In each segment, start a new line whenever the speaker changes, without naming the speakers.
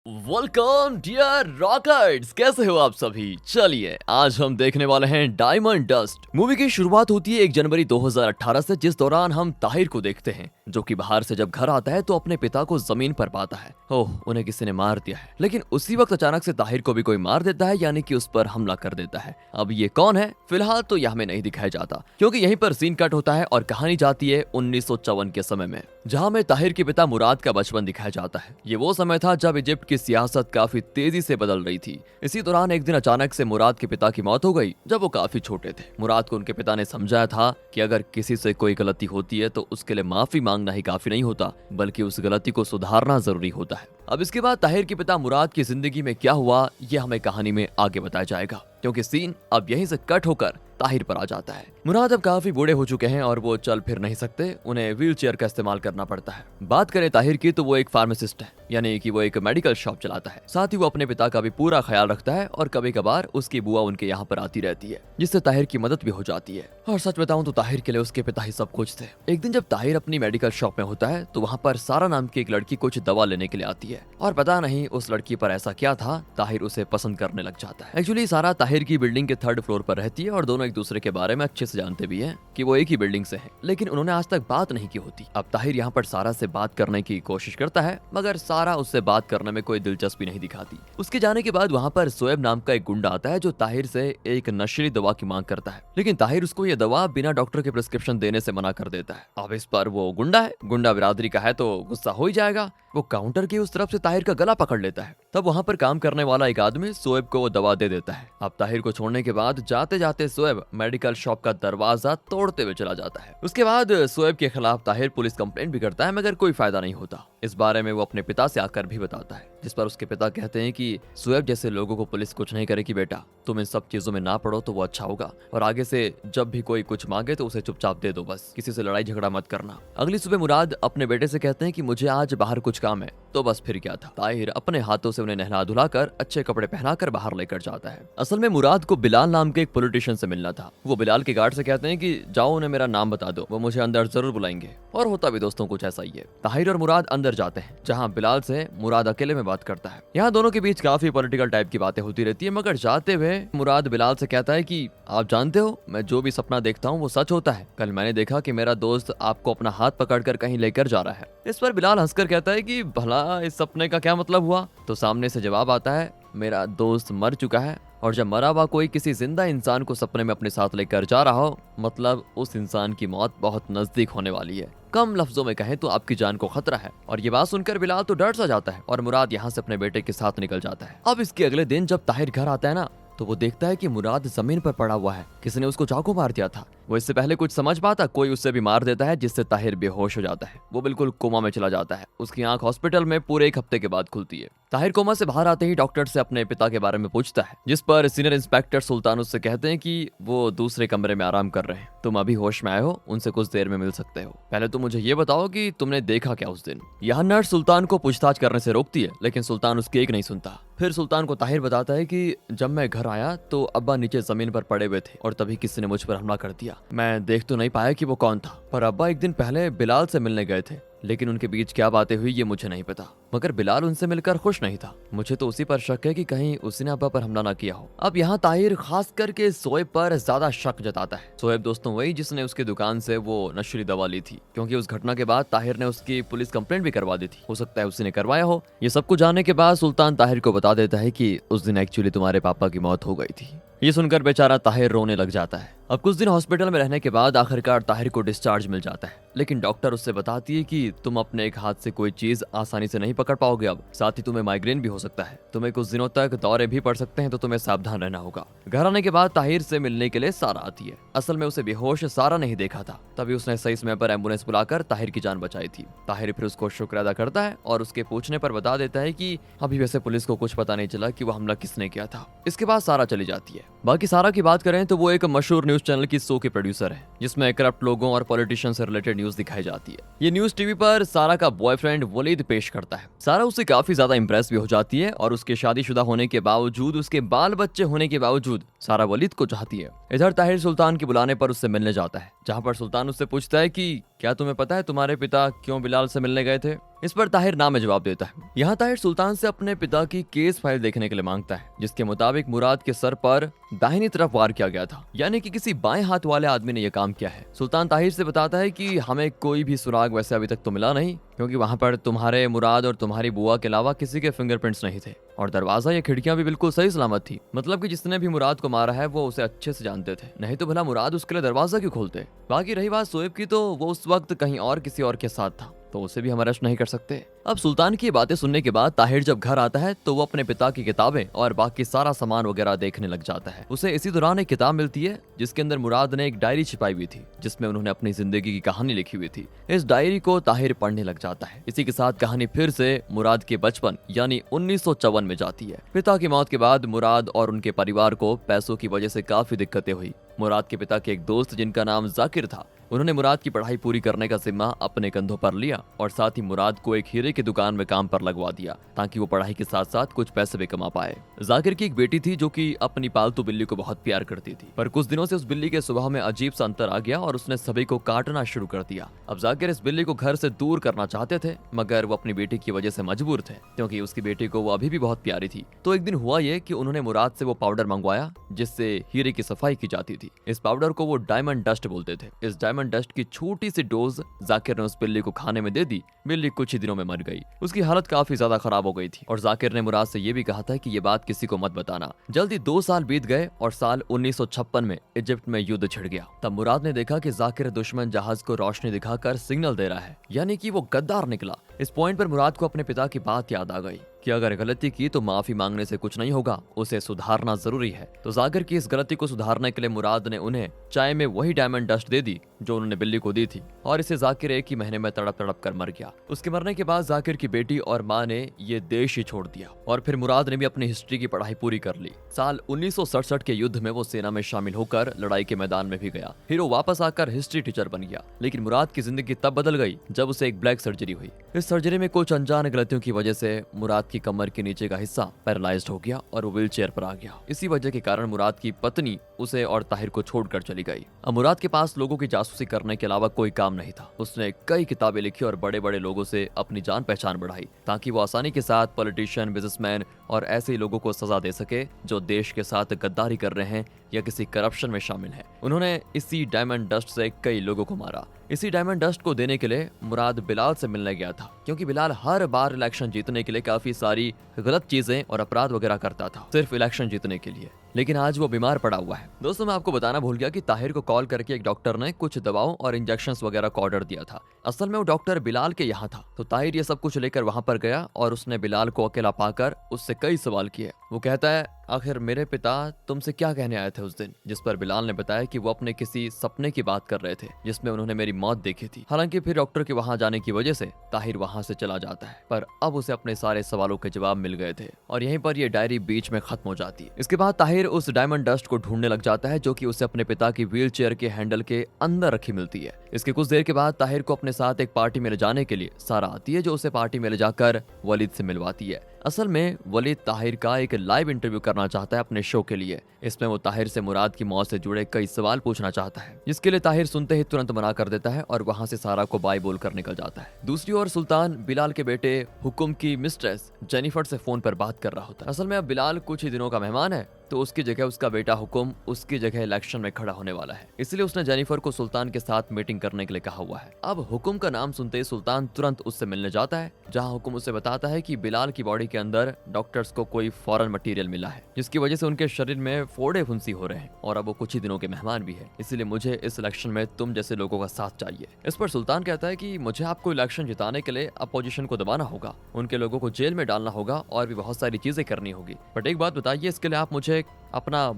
Welcome dear rockers, कैसे हो आप सभी। चलिए आज हम देखने वाले हैं डायमंड डस्ट। मूवी की शुरुआत होती है 1 जनवरी 2018 से, जिस दौरान हम ताहिर को देखते हैं जो कि बाहर से जब घर आता है तो अपने पिता को जमीन पर पाता है। ओह, उन्हें किसी ने मार दिया है। लेकिन उसी वक्त अचानक से ताहिर को भी कोई मार देता है, यानी कि उस पर हमला कर देता है। अब ये कौन है फिलहाल तो यह हमें नहीं दिखाया जाता, क्योंकि यहीं पर सीन कट होता है और कहानी जाती है 1954 के समय में, जहां में ताहिर के पिता मुराद का बचपन दिखाया जाता है। ये वो समय था जब इजिप्ट की सियासत काफी तेजी से बदल रही थी। इसी दौरान एक दिन अचानक से मुराद के पिता की मौत हो गई जब वो काफी छोटे थे। मुराद को उनके पिता ने समझाया था कि अगर किसी से कोई गलती होती है तो उसके लिए माफी मांगना ही काफी नहीं होता, बल्कि उस गलती को सुधारना जरूरी होता है। अब इसके बाद ताहिर के पिता मुराद की जिंदगी में क्या हुआ यह हमें कहानी में आगे बताया जाएगा, क्योंकि सीन अब यहीं से कट होकर ताहिर पर आ जाता है। मुराद अब काफी बूढ़े हो चुके हैं और वो चल फिर नहीं सकते, उन्हें व्हील चेयर का इस्तेमाल करना पड़ता है। बात करें ताहिर की तो वो एक फार्मासिस्ट है, यानी कि वो एक मेडिकल शॉप चलाता है। साथ ही वो अपने पिता का भी पूरा ख्याल रखता है और कभी कभार उसकी बुआ उनके यहाँ पर आती रहती है, जिससे ताहिर की मदद भी हो जाती है। और सच बताऊं तो ताहिर के लिए उसके पिता ही सब कुछ थे। एक दिन जब ताहिर अपनी मेडिकल शॉप में होता है तो वहाँ पर सारा नाम की एक लड़की कुछ दवा लेने के लिए आती है, और पता नहीं उस लड़की पर ऐसा क्या था, ताहिर उसे पसंद करने लग जाता है। एक्चुअली सारा ताहिर की बिल्डिंग के 3rd फ्लोर पर रहती है और दोनों एक दूसरे के बारे में अच्छे से जानते भी हैं कि वो एक ही बिल्डिंग से हैं, लेकिन उन्होंने आज तक बात नहीं की होती। अब ताहिर यहाँ पर सारा से बात करने की कोशिश करता है, मगर सारा उससे बात करने में कोई दिलचस्पी नहीं दिखाती। उसके जाने के बाद वहाँ पर शोएब नाम का एक गुंडा आता है जो ताहिर से एक नशीली दवा की मांग करता है, लेकिन ताहिर उसको ये दवा बिना डॉक्टर के प्रिस्क्रिप्शन देने से मना कर देता है। अब इस पर वो गुंडा है, गुंडा बिरादरी का है तो गुस्सा हो ही जाएगा। वो काउंटर की उस तरफ से ताहिर का गला पकड़ लेता है। तब वहाँ पर काम करने वाला एक आदमी शोएब को वो दवा दे देता है। अब ताहिर को छोड़ने के बाद जाते जाते शोएब मेडिकल शॉप का दरवाजा तोड़ते हुए चला जाता है। उसके बाद शोएब के खिलाफ ताहिर पुलिस कंप्लेंट भी करता है, मगर कोई फायदा नहीं होता। इस बारे में वो अपने पिता से आकर भी बताता है, जिस पर उसके पिता कहते हैं कि शोएब जैसे लोगों को पुलिस कुछ नहीं करेगी बेटा, तुम इन सब चीजों में ना पड़ो तो वो अच्छा होगा, और आगे से जब भी कोई कुछ मांगे तो उसे चुपचाप दे दो, बस किसी से लड़ाई झगड़ा मत करना। अगली सुबह मुराद अपने बेटे से कहते हैं कि मुझे आज बाहर कुछ काम है, तो बस फिर क्या था, ताहिर अपने हाथों से उन्हें नहला धुलाकर अच्छे कपड़े पहनाकर बाहर लेकर जाता है। असल में मुराद को बिलाल नाम के एक पॉलिटिशियन से मिलना था। वो बिलाल के गार्ड से कहते हैं कि जाओ उन्हें मेरा नाम बता दो, वो मुझे अंदर जरूर बुलाएंगे। और होता भी दोस्तों कुछ ऐसा ही है। ताहिर और मुराद अंदर जाते हैं, जहाँ बिलाल से मुराद अकेले में बात करता है। यहाँ दोनों के बीच काफी पॉलिटिकल टाइप की बातें होती रहती है, मगर जाते हुए मुराद बिलाल से कहता है कि आप जानते हो मैं जो भी सपना देखता हूँ वो सच होता है। कल मैंने देखा कि मेरा दोस्त आपको अपना हाथ पकड़कर कहीं लेकर जा रहा है। इस पर बिलाल हंसकर कहता है कि भला इस सपने का क्या मतलब हुआ। तो सामने से जवाब आता है, मेरा दोस्त मर चुका है, और जब मरा हुआ कोई किसी जिंदा इंसान को सपने में अपने साथ लेकर जा रहा हो, मतलब उस इंसान की मौत बहुत नजदीक होने वाली है। कम लफ्जों में कहें तो आपकी जान को खतरा है। और ये बात सुनकर बिलाल तो डर सा जाता है और मुराद यहाँ से अपने बेटे के साथ निकल जाता है। अब इसके अगले दिन जब ताहिर घर आता है ना, तो वो देखता है कि मुराद जमीन पर पड़ा हुआ है, किसी ने उसको चाकू मार दिया था। वो इससे पहले कुछ समझ पाता, कोई उससे भी मार देता है, जिससे ताहिर बेहोश हो जाता है। वो बिल्कुल कोमा में चला जाता है। उसकी आंख हॉस्पिटल में पूरे 1 हफ्ते के बाद खुलती है। ताहिर कोमा से बाहर आते ही डॉक्टर से अपने पिता के बारे में पूछता है, जिस पर सीनियर इंस्पेक्टर सुल्तान उससे कहते हैं कि वो दूसरे कमरे में आराम कर रहे हैं, तुम अभी होश में आए हो, उनसे कुछ देर में मिल सकते हो। पहले तो मुझे ये बताओ कि तुमने देखा क्या उस दिन। यहाँ नर्स सुल्तान को पूछताछ करने से रोकती है, लेकिन सुल्तान उसकी एक नहीं सुनता। फिर सुल्तान को ताहिर बताता है कि जब मैं घर आया तो अब्बा नीचे जमीन पर पड़े हुए थे और तभी किसी ने मुझ पर हमला कर दिया। मैं देख तो नहीं पाया कि वो कौन था, पर अब्बा एक दिन पहले बिलाल से मिलने गए थे, लेकिन उनके बीच क्या बातें हुई ये मुझे नहीं पता, मगर बिलाल उनसे मिलकर खुश नहीं था। मुझे तो उसी पर शक है कि कहीं उसी ने अब्बा पर हमला ना किया हो। अब यहाँ ताहिर खास करके शोएब पर ज्यादा शक जताता है। शोएब दोस्तों वही जिसने उसकी दुकान से वो नशीली दवा ली थी, क्योंकि उस घटना के बाद ताहिर ने उसकी पुलिस कंप्लेंट भी करवा दी थी। हो सकता है उसी ने करवाया हो। ये सब कुछ जानने के बाद सुल्तान ताहिर को बता देता है कि उस दिन एक्चुअली तुम्हारे पापा की मौत हो गई थी। ये सुनकर बेचारा ताहिर रोने लग जाता है। अब कुछ दिन हॉस्पिटल में रहने के बाद आखिरकार ताहिर को डिस्चार्ज मिल जाता है, लेकिन डॉक्टर उससे बताती है कि तुम अपने एक हाथ से कोई चीज आसानी से नहीं पकड़ पाओगे अब, साथ ही तुम्हें माइग्रेन भी हो सकता है, तुम्हें कुछ दिनों तक दौरे भी पड़ सकते हैं, तो तुम्हें सावधान रहना होगा। घर आने के बाद ताहिर से मिलने के लिए सारा आती है। असल में उसे बेहोश सारा नहीं देखा था, तभी उसने सही समय पर एम्बुलेंस बुलाकर ताहिर की जान बचाई थी। ताहिर फिर उसको शुक्र अदा करता है और उसके पूछने पर बता देता है कि अभी वैसे पुलिस को कुछ पता नहीं चला कि वो हमला किसने किया था। इसके बाद सारा चली जाती है। बाकी सारा की बात करें तो वो एक मशहूर न्यूज चैनल की शो के प्रोड्यूसर है, जिसमें करप्ट लोगों और पॉलिटिशियन से रिलेटेड न्यूज दिखाई जाती है। ये न्यूज टीवी पर सारा का बॉयफ्रेंड वलीद पेश करता है। सारा उससे काफी ज्यादा इंप्रेस भी हो जाती है और उसके शादीशुदा होने के बावजूद, उसके बाल बच्चे होने के बावजूद सारा वलीद को चाहती है। इधर ताहिर सुल्तान के बुलाने पर उससे मिलने जाता है, जहाँ पर सुल्तान उससे पूछता है कि क्या तुम्हें पता है तुम्हारे पिता क्यों बिलाल से मिलने गए थे। इस पर ताहिर ना में जवाब देता है। यहाँ ताहिर सुल्तान से अपने पिता की केस फाइल देखने के लिए मांगता है, जिसके मुताबिक मुराद के सर पर दाहिनी तरफ वार किया गया था, यानी कि किसी बाएं हाथ वाले आदमी ने यह काम किया है। सुल्तान ताहिर से बताता है कि हमें कोई भी सुराग वैसे अभी तक तो मिला नहीं, क्योंकि वहां पर तुम्हारे मुराद और तुम्हारी बुआ के अलावा किसी के फिंगरप्रिंट्स नहीं थे, और दरवाजा या खिड़कियां भी बिल्कुल सही सलामत थी। मतलब कि जिसने भी मुराद को मारा है वो उसे अच्छे से जानते थे, नहीं तो भला मुराद उसके लिए दरवाजा क्यों खोलते। बाकी रही बात शोएब की, तो वो उस वक्त कहीं और किसी और के साथ था, तो उसे भी हम अरेस्ट नहीं कर सकते। अब सुल्तान की बातें सुनने के बाद ताहिर जब घर आता है तो वो अपने पिता की किताबें और बाकी सारा सामान वगैरह देखने लग जाता है। उसे इसी दौरान एक किताब मिलती है जिसके अंदर मुराद ने एक डायरी छिपाई हुई थी, जिसमें उन्होंने अपनी जिंदगी की कहानी लिखी हुई थी। इस डायरी को ताहिर पढ़ने लग जाता है। इसी के साथ कहानी फिर से मुराद के बचपन यानी 1954 में जाती है। पिता की मौत के बाद मुराद और उनके परिवार को पैसों की वजह से काफी दिक्कतें हुई। मुराद के पिता के एक दोस्त जिनका नाम जाकिर था, उन्होंने मुराद की पढ़ाई पूरी करने का जिम्मा अपने कंधों पर लिया और साथ ही मुराद को एक हीरे की दुकान में काम पर लगवा दिया, ताकि वो पढ़ाई के साथ साथ कुछ पैसे भी कमा पाए। जाकिर की एक बेटी थी जो कि अपनी पालतू बिल्ली को बहुत प्यार करती थी, पर कुछ दिनों से उस बिल्ली के स्वभाव में अजीब सा अंतर आ गया और उसने सभी को काटना शुरू कर दिया। अब जाकिर इस बिल्ली को घर से दूर करना चाहते थे, मगर वो अपनी बेटी की वजह से मजबूर थे, क्योंकि उसकी बेटी को वो अभी भी बहुत प्यारी थी। तो एक दिन हुआ ये कि उन्होंने मुराद से वो पाउडर मंगवाया जिससे हीरे की सफाई की जाती थी। इस पाउडर को वो डायमंड डस्ट बोलते थे। इस डायमंड डस्ट की छोटी सी डोज जाकिर ने उस बिल्ली को खाने में दे दी। बिल्ली कुछ ही दिनों में मर गई। उसकी हालत काफी ज्यादा खराब हो गई थी और जाकिर ने मुराद से ये भी कहा था कि ये बात किसी को मत बताना। जल्दी 2 साल बीत गए और साल 1956 में इजिप्ट में युद्ध छिड़ गया। तब मुराद ने देखा कि जाकिर दुश्मन जहाज को रोशनी दिखाकर सिग्नल दे रहा है, यानी कि वो गद्दार निकला। इस पॉइंट पर मुराद को अपने पिता की बात याद आ गई कि अगर गलती की तो माफी मांगने से कुछ नहीं होगा, उसे सुधारना जरूरी है। तो जाकिर की इस गलती को सुधारने के लिए मुराद ने उन्हें चाय में वही डायमंड डस्ट दे दी जो उन्होंने बिल्ली को दी थी, और इसे जाकिर एक ही महीने में तड़प तड़प कर मर गया। उसके मरने के बाद जाकिर की बेटी और माँ ने ये देश ही छोड़ दिया और फिर मुराद ने भी अपनी हिस्ट्री की पढ़ाई पूरी कर ली। साल 1967 के युद्ध में वो सेना में शामिल होकर लड़ाई के मैदान में भी गया। फिर वो वापस आकर हिस्ट्री टीचर बन गया। लेकिन मुराद की जिंदगी तब बदल गई जब उसे एक ब्लैक सर्जरी हुई। इस सर्जरी में कुछ अनजान गलतियों की वजह से मुराद की कमर के नीचे का हिस्सा पैरालाइज्ड हो गया और वो व्हीलचेयर पर आ गया। इसी वजह के कारण मुराद की पत्नी उसे और ताहिर को छोड़कर चली गई। अब मुराद के पास लोगों की जासूसी करने के अलावा कोई काम नहीं था। उसने कई किताबें लिखी और बड़े बड़े लोगों से अपनी जान पहचान बढ़ाई, ताकि वो आसानी के साथ पॉलिटिशियन, बिजनेसमैन और ऐसे ही लोगों को सजा दे सके जो देश के साथ गद्दारी कर रहे हैं या किसी करप्शन में शामिल हैं। उन्होंने इसी डायमंड डस्ट से कई लोगों को मारा। इसी डायमंड डस्ट को देने के लिए मुराद बिलाल से मिलने गया था, क्योंकि बिलाल हर बार इलेक्शन जीतने के लिए काफी सारी गलत चीजें और अपराध वगैरह करता था, सिर्फ इलेक्शन जीतने के लिए। लेकिन आज वो बीमार पड़ा हुआ है। दोस्तों, मैं आपको बताना भूल गया कि ताहिर को कॉल करके एक डॉक्टर ने कुछ दवाओं और इंजेक्शंस वगैरह का ऑर्डर दिया था। असल में वो डॉक्टर बिलाल के यहाँ था। तो ताहिर ये सब कुछ लेकर वहां पर गया और उसने बिलाल को अकेला पाकर उससे कई सवाल किए। वो कहता है, आखिर मेरे पिता तुमसे क्या कहने आए थे उस दिन? जिस पर बिलाल ने बताया कि वो अपने किसी सपने की बात कर रहे थे जिसमें उन्होंने मेरी मौत देखी थी। हालांकि फिर डॉक्टर के वहां जाने की वजह से ताहिर वहां से चला जाता है, पर अब उसे अपने सारे सवालों के जवाब मिल गए थे और यहीं पर ये डायरी बीच में खत्म हो जाती है। इसके बाद ताहिर उस डायमंड डस्ट को ढूंढने लग जाता है जो कि उसे अपने पिता की व्हीलचेयर के हैंडल के अंदर रखी मिलती है। इसके कुछ देर के बाद ताहिर को अपने साथ एक पार्टी में ले जाने के लिए सारा आती है, जो उसे पार्टी में ले जाकर वलीद से मिलवाती है। असल में वलीद ताहिर का एक लाइव इंटरव्यू करना चाहता है अपने शो के लिए। इसमें वो ताहिर से मुराद की मौत से जुड़े कई सवाल पूछना चाहता है, जिसके लिए ताहिर सुनते ही तुरंत मना कर देता है और वहां से सारा को बाय बोल कर निकल जाता है। दूसरी ओर सुल्तान बिलाल के बेटे हुकुम की मिस्ट्रेस जेनिफर से फोन पर बात कर रहा होता है। असल में अब बिलाल कुछ ही दिनों का मेहमान है, तो उसकी जगह उसका बेटा हुकुम उसकी जगह इलेक्शन में खड़ा होने वाला है, इसलिए उसने जेनिफर को सुल्तान के साथ मीटिंग करने के लिए कहा हुआ है। अब हुकुम का नाम सुनते ही सुल्तान तुरंत उससे मिलने जाता है, जहां हुकुम उसे बताता है कि बिलाल की बॉडी के अंदर डॉक्टर्स को कोई फॉरेन मटेरियल मिला है, जिसकी वजह से उनके शरीर में फोड़े फुंसी हो रहे हैं और अब वो कुछ ही दिनों के मेहमान भी है, इसलिए मुझे इस इलेक्शन में तुम जैसे लोगों का साथ चाहिए। इस पर सुल्तान कहता है कि मुझे आपको इलेक्शन जिताने के लिए अपोजिशन को दबाना होगा, उनके लोगों को जेल में डालना होगा और भी बहुत सारी चीजें करनी होगी। बट एक बात बताइए, इसके लिए आप मुझे अपना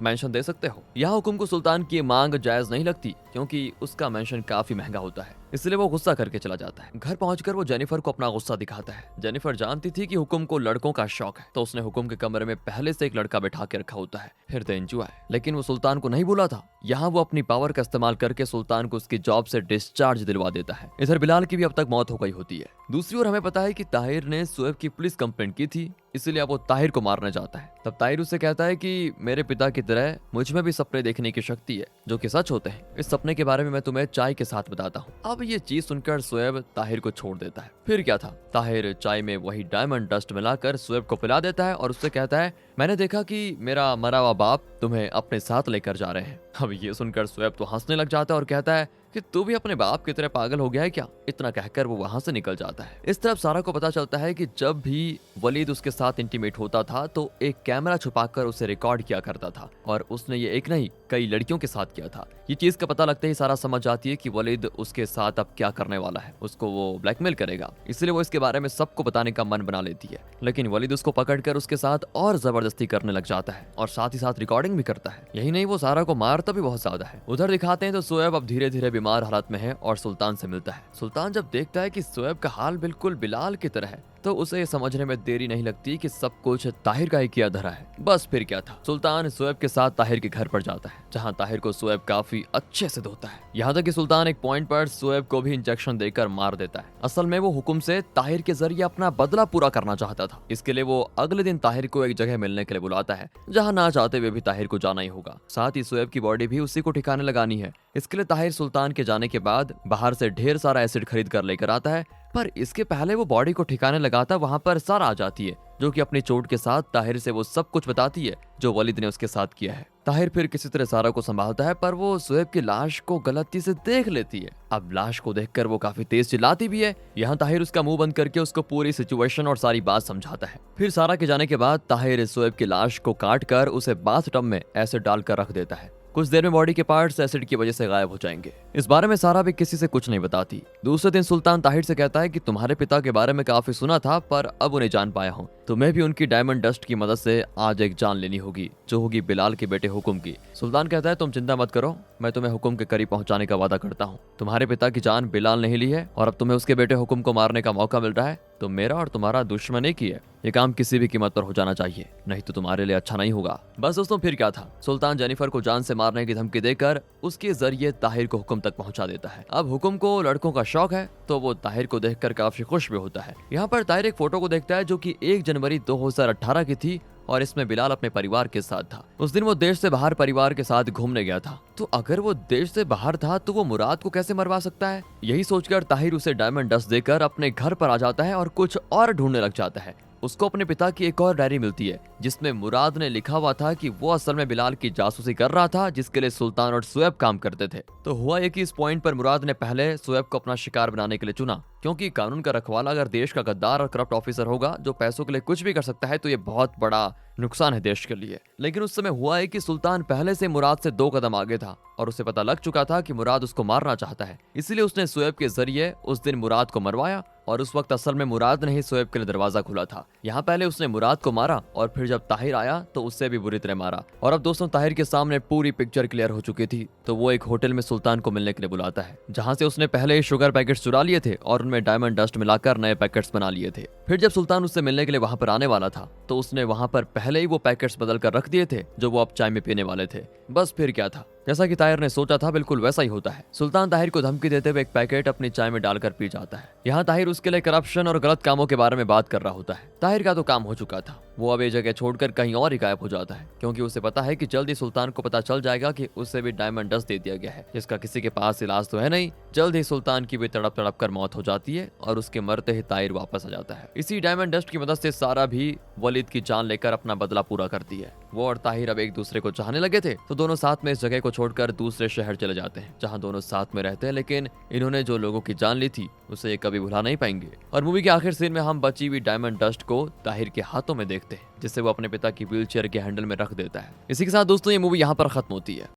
मेंशन दे सकते हो। यहाँ हुकुम को सुल्तान की मांग जायज नहीं लगती क्योंकि उसका मेंशन काफी महंगा होता है, इसलिए वो गुस्सा करके चला जाता है। घर पहुंचकर वो जेनिफर को अपना गुस्सा दिखाता है। जेनिफर जानती थी कि हुकुम को लड़कों का शौक है, तो उसने हुकुम के कमरे में पहले से एक लड़का बैठा के रखा होता है, फिर द एंजॉय। लेकिन वो सुल्तान को नहीं बोला था। यहाँ वो अपनी पावर का इस्तेमाल करके सुल्तान को उसकी जॉब से डिस्चार्ज दिलवा देता है। इधर बिलाल की भी अब तक मौत हो गई होती है। दूसरी ओर हमें पता है कि ताहिर ने शोएब की पुलिस कंप्लेंट की थी, इसलिए अब वो ताहिर को मारने जाता है। तब ताहिर उससे कहता है कि मेरे पिता की तरह मुझ में भी सपने देखने की शक्ति है, जो कि सच होते हैं। इस सपने के बारे में मैं तुम्हें चाय के साथ बताता हूँ। अब ये चीज सुनकर शोएब ताहिर को छोड़ देता है। फिर क्या था, ताहिर चाय में वही डायमंड डस्ट मिलाकर शोएब को पिला देता है और उससे कहता है, मैंने देखा कि मेरा मरा हुआ बाप तुम्हें अपने साथ लेकर जा रहे हैं। अब ये सुनकर शोएब तो हंसने लग जाता है और कहता है कि तू भी अपने बाप की तरह पागल हो गया है क्या। इतना कहकर वो वहां से निकल जाता है। इस तरफ सारा को पता चलता है कि जब भी वलीद उसके साथ इंटीमेट होता था तो एक कैमरा छुपाकर उसे रिकॉर्ड किया करता था और उसने ये एक नहीं कई लड़कियों के साथ किया था। ये चीज का पता लगते ही सारा समझ जाती है कि वलीद उसके साथ अब क्या करने वाला है, उसको वो ब्लैकमेल करेगा। इसलिए वो इसके बारे में सबको बताने का मन बना लेती है, लेकिन वलीद उसको पकड़कर उसके साथ और जबरदस्ती करने लग जाता है और साथ ही साथ रिकॉर्डिंग भी करता है। यही नहीं, वो सारा को मारता भी बहुत ज्यादा है। उधर दिखाते हैं तो शोएब अब धीरे धीरे बीमार हालत में है और सुल्तान से मिलता है। सुल्तान जब देखता है कि शोएब का हाल बिल्कुल बिलाल की तरह है तो उसे समझने में देरी नहीं लगती कि सब कुछ ताहिर का ही किया धरा है। बस फिर क्या था, सुल्तान शोएब के साथ ताहिर के घर पर जाता है, जहां ताहिर को शोएब काफी अच्छे से धोता है। यहाँ तक कि सुल्तान एक पॉइंट पर शोएब को भी इंजेक्शन देकर मार देता है। असल में वो हुकुम से ताहिर के जरिए अपना बदला पूरा करना चाहता था। इसके लिए वो अगले दिन ताहिर को एक जगह मिलने के लिए बुलाता है, जहाँ ना चाहते हुए भी ताहिर को जाना ही होगा। साथ ही शोएब की बॉडी भी उसी को ठिकाने लगानी है। इसके लिए ताहिर सुल्तान के जाने के बाद बाहर से ढेर सारा एसिड खरीद कर लेकर आता है, पर इसके पहले वो बॉडी को ठिकाने लगाता वहां पर सारा आ जाती है, जो कि अपनी चोट के साथ ताहिर से वो सब कुछ बताती है जो वलीद ने उसके साथ किया है। ताहिर फिर किसी तरह सारा को संभालता है, पर वो शोएब की लाश को गलती से देख लेती है। अब लाश को देखकर वो काफी तेज चिल्लाती भी है। यहाँ ताहिर उसका मुंह बंद करके उसको पूरी सिचुएशन और सारी बात समझाता है। फिर सारा के जाने के बाद ताहिर शोएब की लाश को काट कर उसे बाथ टब में एसिड डालकर रख देता है। कुछ देर में बॉडी के पार्ट्स एसिड की वजह से गायब हो जाएंगे। इस बारे में सारा भी किसी से कुछ नहीं बताती। दूसरे दिन सुल्तान ताहिर से कहता है कि तुम्हारे पिता के बारे में काफी सुना था, पर अब उन्हें जान पाया हूँ। तुम्हें भी उनकी डायमंड डस्ट की मदद से आज एक जान लेनी होगी, जो होगी बिलाल के बेटे हुकुम की। सुल्तान कहता है, तुम चिंता मत करो, मैं तुम्हें हुकुम के करीब पहुंचाने का वादा करता हूँ। तुम्हारे पिता की जान बिलाल नहीं ली है और अब तुम्हें उसके बेटे हुकुम को मारने का मौका मिल रहा है, तो मेरा और तुम्हारा दुश्मन एक ही है। ये काम किसी भी कीमत पर हो जाना चाहिए, नहीं तो तुम्हारे लिए अच्छा नहीं होगा। बस दोस्तों, फिर क्या था, सुल्तान जेनिफर को जान से मारने की धमकी देकर उसके जरिए ताहिर को हुकुम तक पहुंचा देता है। अब हुकुम को लड़कों का शौक है, तो वो ताहिर को देखकर काफी खुश भी होता है। यहाँ पर ताहिर एक फोटो को देखता है जो कि 1 जनवरी 2018 की थी और इसमें बिलाल अपने परिवार के साथ था। उस दिन वो देश से बाहर परिवार के साथ घूमने गया था, तो अगर वो देश से बाहर था तो वो मुराद को कैसे मरवा सकता है। यही सोचकर ताहिर उसे डायमंड डस्ट देकर अपने घर पर आ जाता है और कुछ और ढूंढने लग जाता है। उसको अपने पिता की एक और डायरी मिलती है जिसमें मुराद ने लिखा हुआ था कि वो असल में बिलाल की जासूसी कर रहा था, जिसके लिए सुल्तान और शोएब काम करते थे। तो हुआ ये कि इस पॉइंट पर मुराद ने पहले शोएब को अपना शिकार बनाने के लिए चुना, क्योंकि कानून का रखवाला अगर देश का गद्दार और करप्ट ऑफिसर होगा जो पैसों के लिए कुछ भी कर सकता है, तो ये बहुत बड़ा नुकसान है देश के लिए। लेकिन उस समय हुआ है कि सुल्तान पहले से मुराद से 2 कदम आगे था और उसे पता लग चुका था कि मुराद उसको मारना चाहता है। इसलिए उसने शोएब के जरिए उस दिन मुराद को मरवाया और उस वक्त असल में मुराद ने ही शोएब के लिए दरवाजा खुला था। यहाँ पहले उसने मुराद को मारा और फिर जब ताहिर आया तो उससे भी बुरी तरह मारा। और अब दोस्तों, ताहिर के सामने पूरी पिक्चर क्लियर हो चुकी थी, तो वो एक होटल में सुल्तान को मिलने के लिए बुलाता है, जहाँ से उसने पहले ही शुगर पैकेट्स चुरा लिए थे और उनमें डायमंड डस्ट मिलाकर नए पैकेट्स बना लिए थे। फिर जब सुल्तान उससे मिलने के लिए वहां पर आने वाला था तो उसने वहां पर पहले ही वो पैकेट्स बदल कर रख दिए थे जो वो अब चाय में पीने वाले थे। बस फिर क्या था, जैसा कि ताहिर ने सोचा था बिल्कुल वैसा ही होता है। सुल्तान ताहिर को धमकी देते हुए एक पैकेट अपनी चाय में डालकर पी जाता है। यहाँ ताहिर उसके लिए करप्शन और गलत कामों के बारे में बात कर रहा होता है। ताहिर का तो काम हो चुका था, वो अब ये जगह छोड़कर कहीं और ही गायब हो जाता है, क्योंकि उसे पता है कि जल्द ही सुल्तान को पता चल जाएगा कि उसे भी डायमंड डस्ट दे दिया गया है, जिसका किसी के पास इलाज तो है नहीं। जल्द ही सुल्तान की भी तड़प तड़प कर मौत हो जाती है और उसके मरते ही ताहिर वापस आ जाता है। इसी डायमंड डस्ट की मदद से सारा भी वलीद की जान लेकर अपना बदला पूरा करती है। वो और ताहिर अब एक दूसरे को चाहने लगे थे, तो दोनों साथ में इस जगह को छोड़कर दूसरे शहर चले जाते हैं, जहां दोनों साथ में रहते हैं। लेकिन इन्होंने जो लोगों की जान ली थी उसे ये कभी भुला नहीं पाएंगे। और मूवी के आखिर सीन में हम बची हुई डायमंड डस्ट को ताहिर के हाथों में देखते हैं, जिससे वो अपने पिता की व्हीलचेयर के हैंडल में रख देता है। इसी के साथ दोस्तों, ये मूवी यहाँ पर खत्म होती है।